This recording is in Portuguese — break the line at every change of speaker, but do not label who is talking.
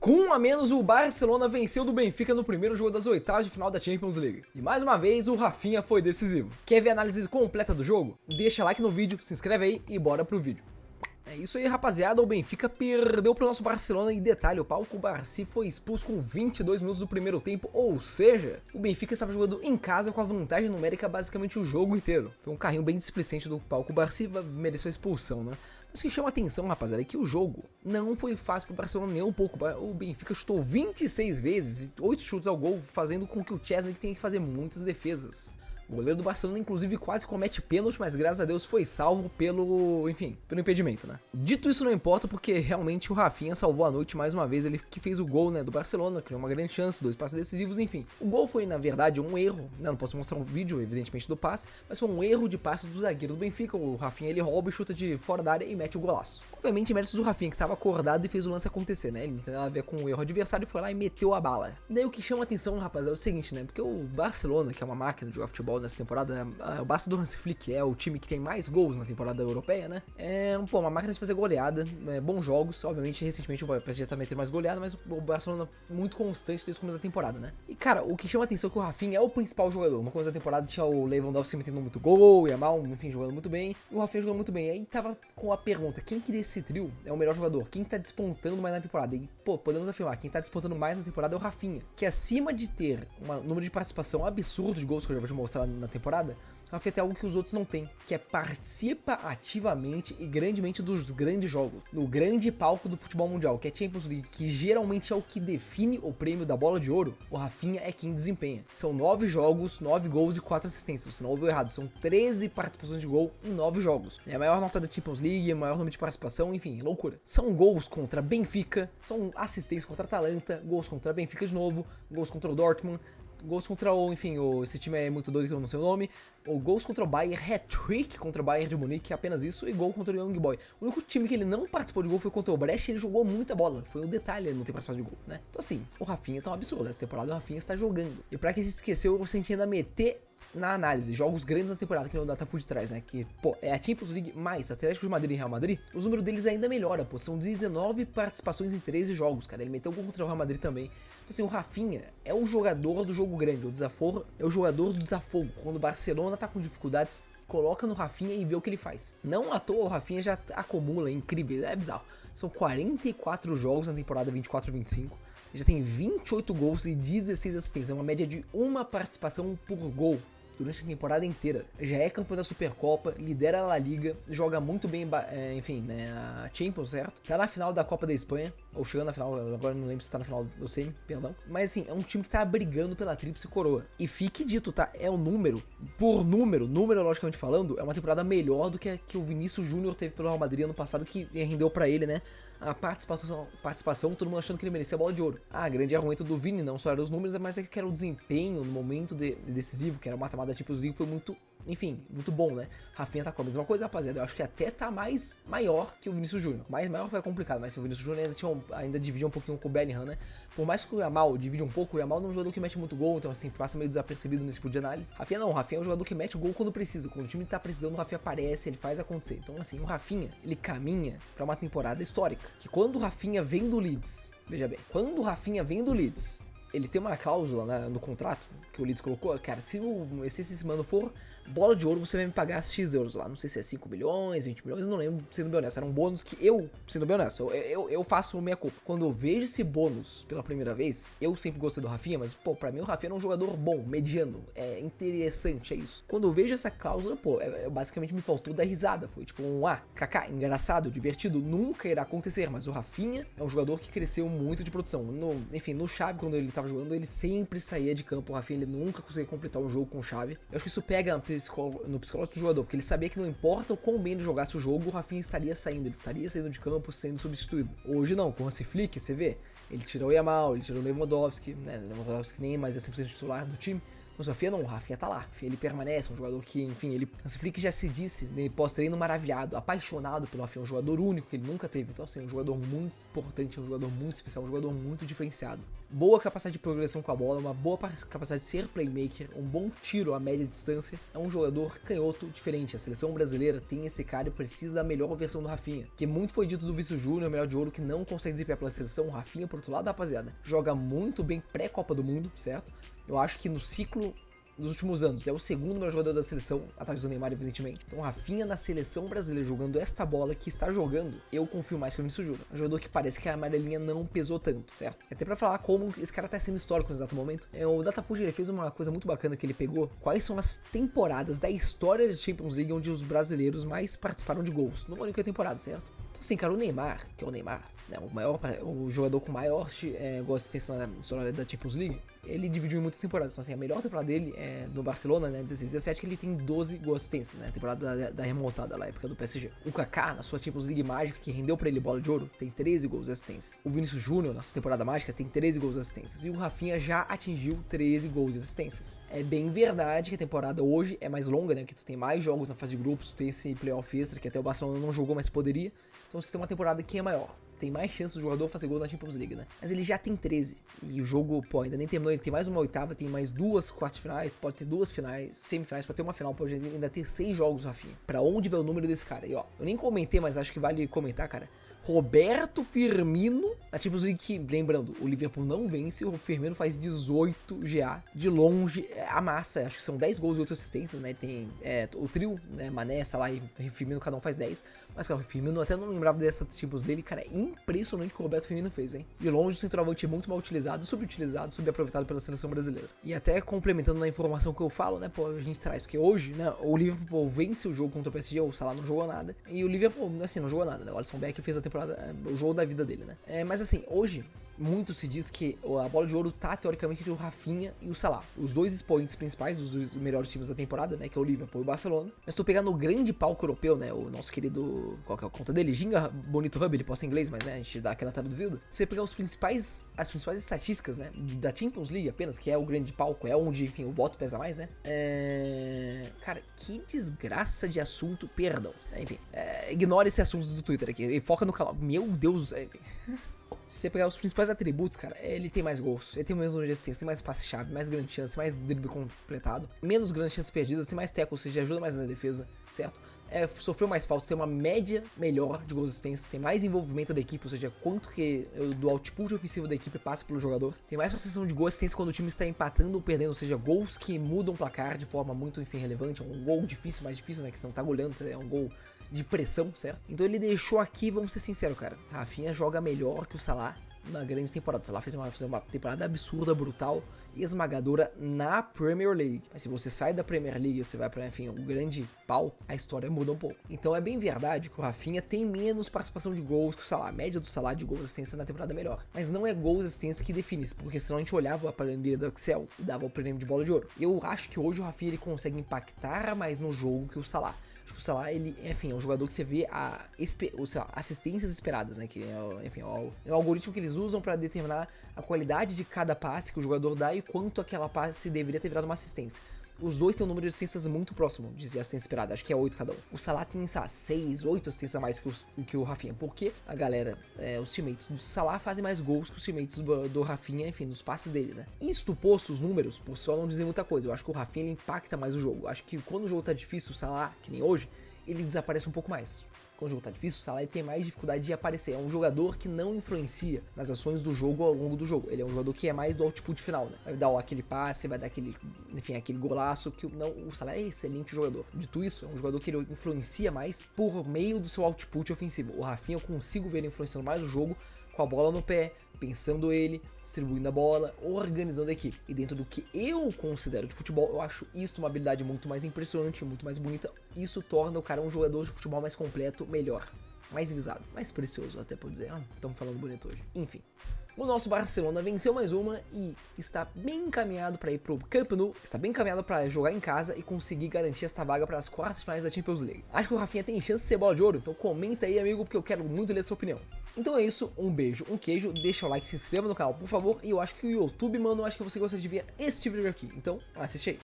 Com um a menos, o Barcelona venceu do Benfica no primeiro jogo das oitavas de final da Champions League. E mais uma vez, o Rafinha foi decisivo. Quer ver a análise completa do jogo? Deixa like no vídeo, se inscreve aí e bora pro vídeo. É isso aí, rapaziada, o Benfica perdeu pro nosso Barcelona e detalhe, o Pau Cubarsí foi expulso com 22 minutos do primeiro tempo, ou seja, o Benfica estava jogando em casa com a vantagem numérica basicamente o jogo inteiro. Foi um carrinho bem displicente do Pau Cubarsí, mereceu a expulsão, né? Mas o que chama atenção, rapaziada, é que o jogo não foi fácil pro Barcelona nem um pouco. O Benfica chutou 26 vezes, 8 chutes ao gol, fazendo com que o Szczęsny tenha que fazer muitas defesas. O goleiro do Barcelona, inclusive, quase comete pênalti, mas graças a Deus foi salvo pelo impedimento, né? Dito isso, não importa, porque realmente o Rafinha salvou a noite mais uma vez. Ele que fez o gol, né, do Barcelona, criou uma grande chance, 2 passes decisivos, enfim. O gol foi, na verdade, um erro, né? Não posso mostrar um vídeo, evidentemente, do passe, mas foi um erro de passe do zagueiro do Benfica. O Rafinha, ele rouba e chuta de fora da área e mete o golaço. Obviamente, méritos do Rafinha, que estava acordado e fez o lance acontecer, né? Ele não tem nada a ver com o erro adversário, foi lá e meteu a bala. E daí o que chama atenção, rapaz, é o seguinte, né? Porque o Barcelona, que é uma máquina de jogar futebol nessa temporada, o Barça do Hansi Flick é o time que tem mais gols na temporada europeia, né? É uma máquina de fazer goleada, bons jogos. Obviamente, recentemente o PSG tá metendo mais goleada, mas o Barcelona muito constante desde o começo da temporada, né? E cara, o que chama atenção é que o Rafinha é o principal jogador. No começo da temporada tinha o Lewandowski metendo muito gol, o Yamal, enfim, jogando muito bem. E o Rafinha jogando muito bem. Aí tava com a pergunta, quem que desse trio é o melhor jogador? Quem tá despontando mais na temporada? E, podemos afirmar, quem tá despontando mais na temporada é o Rafinha. Que acima de ter um número de participação absurdo de gols que eu já vou te mostrar na temporada, Rafinha tem algo que os outros não têm, que é participa ativamente e grandemente dos grandes jogos, no grande palco do futebol mundial, que é Champions League, que geralmente é o que define o prêmio da bola de ouro. O Rafinha é quem desempenha. São 9 jogos, 9 gols e 4 assistências, você não ouviu errado, são 13 participações de gol em 9 jogos. É a maior nota da Champions League, a maior número de participação, enfim, loucura. São gols contra Benfica, são assistências contra Atalanta, gols contra Benfica de novo, gols contra o Dortmund, gols contra esse time é muito doido que eu não sei o nome, ou gols contra o Bayern, hat-trick contra o Bayern de Munique, apenas isso, e gol contra o Young Boy. O único time que ele não participou de gol foi contra o Brecht, e ele jogou muita bola, foi um detalhe ele não ter participado de gol, né? Então assim, o Rafinha tá um absurdo, essa temporada o Rafinha está jogando. E pra quem se esqueceu, eu senti ainda meter na análise, jogos grandes na temporada que não dá por detrás, né? Que, é a Champions League mais Atlético de Madrid e Real Madrid, os números deles ainda melhora, são 19 participações em 13 jogos, cara. Ele meteu gol contra o Real Madrid também. Então assim, o Rafinha é o jogador do jogo grande, o desaforo é o jogador do desafogo. Quando o Barcelona tá com dificuldades, coloca no Rafinha e vê o que ele faz. Não à toa, o Rafinha já acumula, é incrível, é bizarro. São 44 jogos na temporada 24-25. Já tem 28 gols e 16 assistências, é uma média de uma participação por gol durante a temporada inteira. Já é campeão da Supercopa, lidera a La Liga, joga muito bem, enfim, né, a Champions, certo? Tá na final da Copa da Espanha, ou chegando na final, agora não lembro se tá na final do semi, perdão. Mas assim, é um time que tá brigando pela tríplice coroa. E fique dito, tá? É o número, numerologicamente falando, é uma temporada melhor do que a que o Vinícius Júnior teve pelo Real Madrid ano passado, que rendeu pra ele, né, a participação, todo mundo achando que ele merecia a bola de ouro. Ah, grande argumento do Vini não só era os números, mas é que era o desempenho no momento decisivo, que era o mata-mata da Champions League, foi muito, enfim, muito bom, né? Rafinha tá com a mesma coisa, rapaziada. Eu acho que até tá maior que o Vinícius Júnior. Maior foi complicado, mas o Vinícius Júnior ainda dividia um pouquinho com o Bellingham, né? Por mais que o Yamal divide um pouco, o Yamal não é um jogador que mete muito gol, então assim, passa meio desapercebido nesse tipo de análise. Rafinha não, o Rafinha é um jogador que mete gol quando precisa. Quando o time tá precisando, o Rafinha aparece, ele faz acontecer. Então assim, o Rafinha, ele caminha pra uma temporada histórica. Que quando o Rafinha vem do Leeds, veja bem, quando o Rafinha vem do Leeds, ele tem uma cláusula, né, no contrato que o Leeds colocou, cara, se esse mano for bola de ouro, você vai me pagar X euros lá, não sei se é 5 milhões, 20 milhões, não lembro, sendo bem honesto, era um bônus que sendo bem honesto, eu faço minha culpa. Quando eu vejo esse bônus pela primeira vez, eu sempre gostei do Rafinha, mas, pra mim o Rafinha é um jogador bom, mediano, é interessante, é isso. Quando eu vejo essa cláusula, basicamente me faltou dar risada, foi tipo kaká, engraçado, divertido, nunca irá acontecer, mas o Rafinha é um jogador que cresceu muito de produção. Enfim, no Xavi, quando ele tava jogando, ele sempre saía de campo, o Rafinha, ele nunca conseguia completar um jogo com o Xavi. Eu acho que isso pega no psicológico do jogador, porque ele sabia que não importa o quão bem ele jogasse o jogo, o Rafinha estaria saindo, ele estaria saindo de campo, sendo substituído. Hoje não, com o Hansi Flick, você vê, ele tirou o Yamal, ele tirou o Lewandowski, né, Lewandowski nem mais é 100% titular do time, Mas o Rafinha não, o Rafinha tá lá. O Rafinha, ele permanece, um jogador que, enfim, ele... Hansi Flick já se disse, né, pós-treino maravilhado, apaixonado pelo Rafinha, um jogador único que ele nunca teve. Então, assim, um jogador muito importante, um jogador muito especial, um jogador muito diferenciado. Boa capacidade de progressão com a bola, uma boa capacidade de ser playmaker, um bom tiro a média distância. É um jogador canhoto diferente. A seleção brasileira tem esse cara e precisa da melhor versão do Rafinha. Que muito foi dito do Vinícius Júnior, melhor de ouro, que não consegue desempenhar pela seleção. O Rafinha, por outro lado, rapaziada, joga muito bem pré-Copa do Mundo, certo? Eu acho que no ciclo dos últimos anos é o segundo melhor jogador da seleção, atrás do Neymar, evidentemente. Então, o Rafinha na seleção brasileira jogando esta bola que está jogando, eu confio mais que o Vinícius Júnior. Um jogador que parece que a amarelinha não pesou tanto, certo? Até pra falar como esse cara tá sendo histórico no exato momento. O Datafoot, ele fez uma coisa muito bacana que ele pegou. Quais são as temporadas da história da Champions League onde os brasileiros mais participaram de gols? Numa única temporada, certo? Então, assim, cara, o Neymar, que é o Neymar, né, o jogador com maior gol de assistência na história da Champions League, ele dividiu em muitas temporadas. Então, assim, a melhor temporada dele é no Barcelona, né, 16-17, que ele tem 12 gols de assistência, né, temporada da remontada, na época do PSG. O Kaká, na sua Champions League mágica, que rendeu pra ele bola de ouro, tem 13 gols de assistências. O Vinícius Júnior, na sua temporada mágica, tem 13 gols de assistências. E o Rafinha já atingiu 13 gols de assistências. É bem verdade que a temporada hoje é mais longa, né, que tu tem mais jogos na fase de grupos, tu tem esse playoff extra, que até o Barcelona não jogou, mas poderia. Então você tem uma temporada que é maior. Tem mais chance do jogador fazer gol na Champions League, né? Mas ele já tem 13. E o jogo, pô, ainda nem terminou. Ele tem mais uma oitava, tem mais 2 quartas finais, pode ter 2 finais, semifinais, pode ter uma final, pode ainda ter 6 jogos, Rafinha. Pra onde vai o número desse cara? E ó, eu nem comentei, mas acho que vale comentar, cara. Roberto Firmino, na Champions League, que, lembrando, o Liverpool não vence, o Firmino faz 18 GA, de longe, amassa, acho que são 10 gols e 8 assistências, né, tem o trio, né, Mané, Salah e Firmino, cada um faz 10, mas cara, o Firmino, até não lembrava dessa Champions dele, cara, é impressionante o que o Roberto Firmino fez, hein, de longe o centroavante é muito mal utilizado, subutilizado, subaproveitado pela seleção brasileira, e até complementando na informação que eu falo, né, pô, a gente traz, porque hoje, né, o Liverpool vence o jogo contra o PSG, o Salah não jogou nada, e o Liverpool, assim, não jogou nada, né, o Alisson Becker fez a temporada, o jogo da vida dele, né? Mas assim, hoje, muito se diz que a bola de ouro tá, teoricamente, entre o Rafinha e o Salah. Os dois expoentes principais dos dois melhores times da temporada, né? Que é o Liverpool e o Barcelona. Mas tu pegar no grande palco europeu, né? O nosso querido... Qual que é a conta dele? Ginga Bonito Hub, ele posta em inglês, mas né? A gente dá aquela traduzida. Você pegar as principais estatísticas, né? Da Champions League apenas, que é o grande palco, é onde, enfim, o voto pesa mais, né? Cara, que desgraça de assunto, perdão. Enfim, ignora esse assunto do Twitter aqui. E foca no canal. Meu Deus, enfim. Se você pegar os principais atributos, cara, ele tem mais gols, ele tem menos número de assistência, tem mais passe-chave, mais grande chance, mais drible completado, menos grandes chances perdidas, tem mais tackle, ou seja, ajuda mais na defesa, certo? Sofreu mais faltas, tem uma média melhor de gols de assistência, tem mais envolvimento da equipe, ou seja, quanto que do output ofensivo da equipe passa pelo jogador, tem mais sucessão de gols de assistência quando o time está empatando ou perdendo, ou seja, gols que mudam o placar de forma muito, enfim, relevante, é um gol difícil, mais difícil, né, que você não tá goleando, é um gol de pressão, certo? Então ele deixou aqui, vamos ser sinceros, cara, Rafinha joga melhor que o Salah na grande temporada. O Salah fez uma temporada absurda, brutal e esmagadora na Premier League. Mas se você sai da Premier League e você vai para, enfim, um grande pau, a história muda um pouco. Então é bem verdade que o Rafinha tem menos participação de gols que o Salah. A média do Salah de gols e assistência na temporada é melhor. Mas não é gols e assistência que define isso, porque senão a gente olhava a planilha do Excel e dava o prêmio de bola de ouro. Eu acho que hoje o Rafinha ele consegue impactar mais no jogo que o Salah. Acho que o Salah, ele, enfim, é um jogador que você vê assistências esperadas, né? Que é, enfim, é o algoritmo que eles usam para determinar a qualidade de cada passe que o jogador dá e quanto aquela passe deveria ter virado uma assistência. Os dois têm um número de assistências muito próximo de assistência esperada, acho que é 8 cada um. O Salah tem, sabe, 6, 8 assistências a mais que o Rafinha, porque a galera, os teammates do Salah fazem mais gols que os teammates do Rafinha, enfim, nos passes dele, né? Isto posto, os números, por só não dizer muita coisa, eu acho que o Rafinha ele impacta mais o jogo. Eu acho que quando o jogo tá difícil, o Salah, que nem hoje, ele desaparece um pouco mais. Quando o jogo tá difícil, o Salah ele tem mais dificuldade de aparecer. É um jogador que não influencia nas ações do jogo ao longo do jogo. Ele é um jogador que é mais do output final, né? Vai dar aquele passe, vai dar aquele, enfim, aquele golaço que o Salah é excelente jogador. Dito isso, é um jogador que ele influencia mais por meio do seu output ofensivo. O Rafinha eu consigo ver ele influenciando mais o jogo com a bola no pé, pensando ele, distribuindo a bola, organizando a equipe. E dentro do que eu considero de futebol, eu acho isso uma habilidade muito mais impressionante, muito mais bonita. Isso torna o cara um jogador de futebol mais completo, melhor, mais visado, mais precioso, até por dizer. Estamos falando bonito hoje. Enfim. O nosso Barcelona venceu mais uma e está bem encaminhado para ir pro Camp Nou, está bem encaminhado para jogar em casa e conseguir garantir esta vaga para as quartas finais da Champions League. Acho que o Rafinha tem chance de ser bola de ouro, então comenta aí, amigo, porque eu quero muito ler a sua opinião. Então é isso, um beijo, um queijo, deixa o like, se inscreva no canal, por favor, e eu acho que o YouTube, mano, eu acho que você gosta de ver esse tipo de vídeo aqui, então assiste aí.